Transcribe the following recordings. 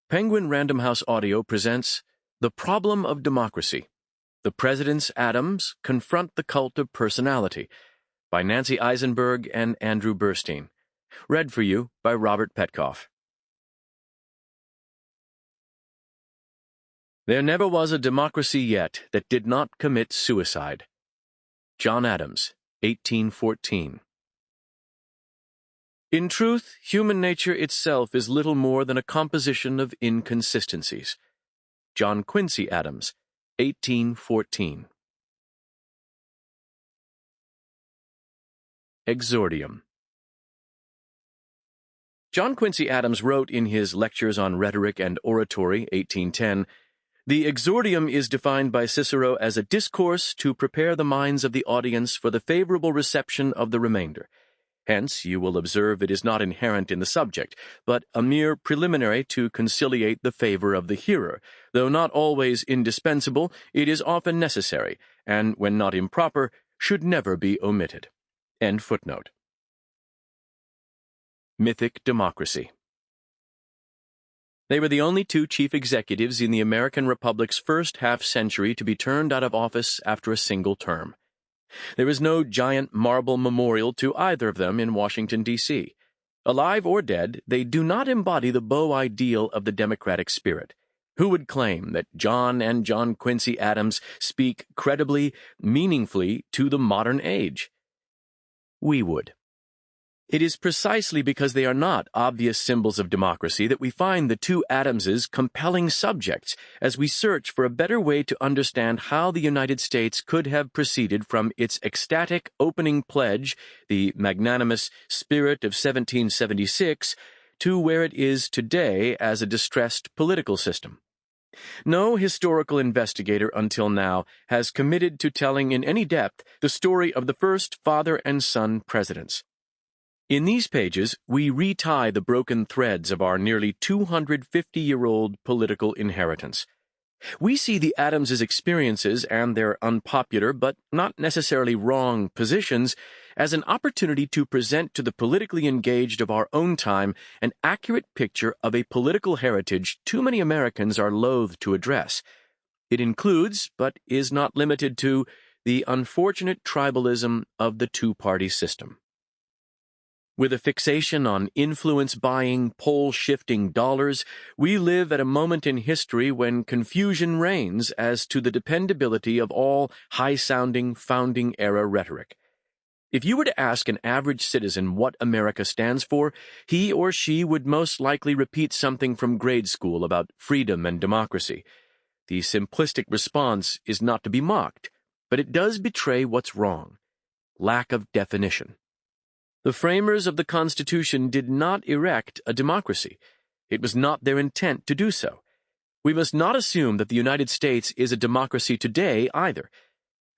Penguin Random House Audio presents The Problem of Democracy. The Presidents Adams Confront the Cult of Personality by Nancy Eisenberg and Andrew Burstein. Read for you by Robert Petkoff. There never was a democracy yet that did not commit suicide. John Adams, 1814. In truth, human nature itself is little more than a composition of inconsistencies. John Quincy Adams, 1814. Exordium. John Quincy Adams wrote in his Lectures on Rhetoric and Oratory, 1810, "The exordium is defined by Cicero as a discourse to prepare the minds of the audience for the favorable reception of the remainder. Hence, you will observe it is not inherent in the subject, but a mere preliminary to conciliate the favor of the hearer. Though not always indispensable, it is often necessary, and when not improper, should never be omitted." End footnote. Mythic Democracy. They were the only two chief executives in the American Republic's first half-century to be turned out of office after a single term. There is no giant marble memorial to either of them in Washington, D.C. Alive or dead, they do not embody the beau ideal of the democratic spirit. Who would claim that John and John Quincy Adams speak credibly, meaningfully to the modern age? We would. It is precisely because they are not obvious symbols of democracy that we find the two Adamses compelling subjects as we search for a better way to understand how the United States could have proceeded from its ecstatic opening pledge, the magnanimous spirit of 1776, to where it is today as a distressed political system. No historical investigator until now has committed to telling in any depth the story of the first father and son presidents. In these pages, we retie the broken threads of our nearly 250-year-old political inheritance. We see the Adamses' experiences and their unpopular but not necessarily wrong positions as an opportunity to present to the politically engaged of our own time an accurate picture of a political heritage too many Americans are loath to address. It includes, but is not limited to, the unfortunate tribalism of the two-party system. With a fixation on influence-buying, pole-shifting dollars, we live at a moment in history when confusion reigns as to the dependability of all high-sounding founding-era rhetoric. If you were to ask an average citizen what America stands for, he or she would most likely repeat something from grade school about freedom and democracy. The simplistic response is not to be mocked, but it does betray what's wrong: lack of definition. The framers of the Constitution did not erect a democracy. It was not their intent to do so. We must not assume that the United States is a democracy today either.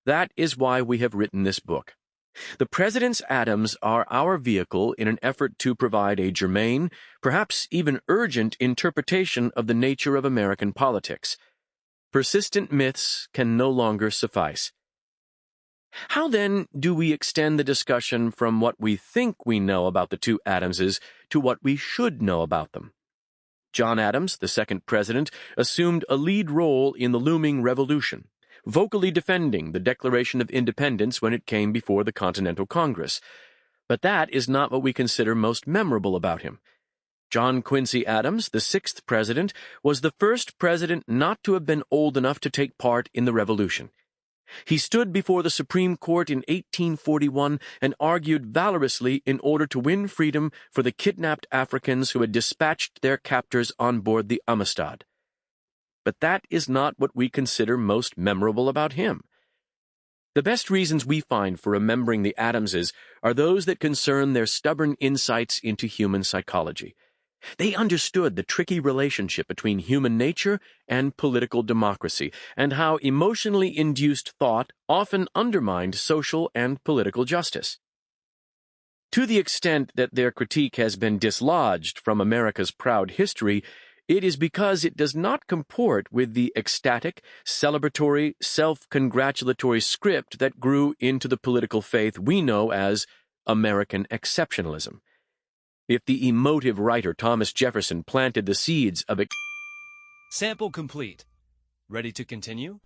That is why we have written this book. The Presidents Adams are our vehicle in an effort to provide a germane, perhaps even urgent interpretation of the nature of American politics. Persistent myths can no longer suffice. How, then, do we extend the discussion from what we think we know about the two Adamses to what we should know about them? John Adams, the second president, assumed a lead role in the looming revolution, vocally defending the Declaration of Independence when it came before the Continental Congress. But that is not what we consider most memorable about him. John Quincy Adams, the sixth president, was the first president not to have been old enough to take part in the revolution. He stood before the Supreme Court in 1841 and argued valorously in order to win freedom for the kidnapped Africans who had dispatched their captors on board the Amistad. But that is not what we consider most memorable about him. The best reasons we find for remembering the Adamses are those that concern their stubborn insights into human psychology. They understood the tricky relationship between human nature and political democracy, and how emotionally induced thought often undermined social and political justice. To the extent that their critique has been dislodged from America's proud history, it is because it does not comport with the ecstatic, celebratory, self-congratulatory script that grew into the political faith we know as American exceptionalism. If the emotive writer Thomas Jefferson planted the seeds of Sample complete. Ready to continue?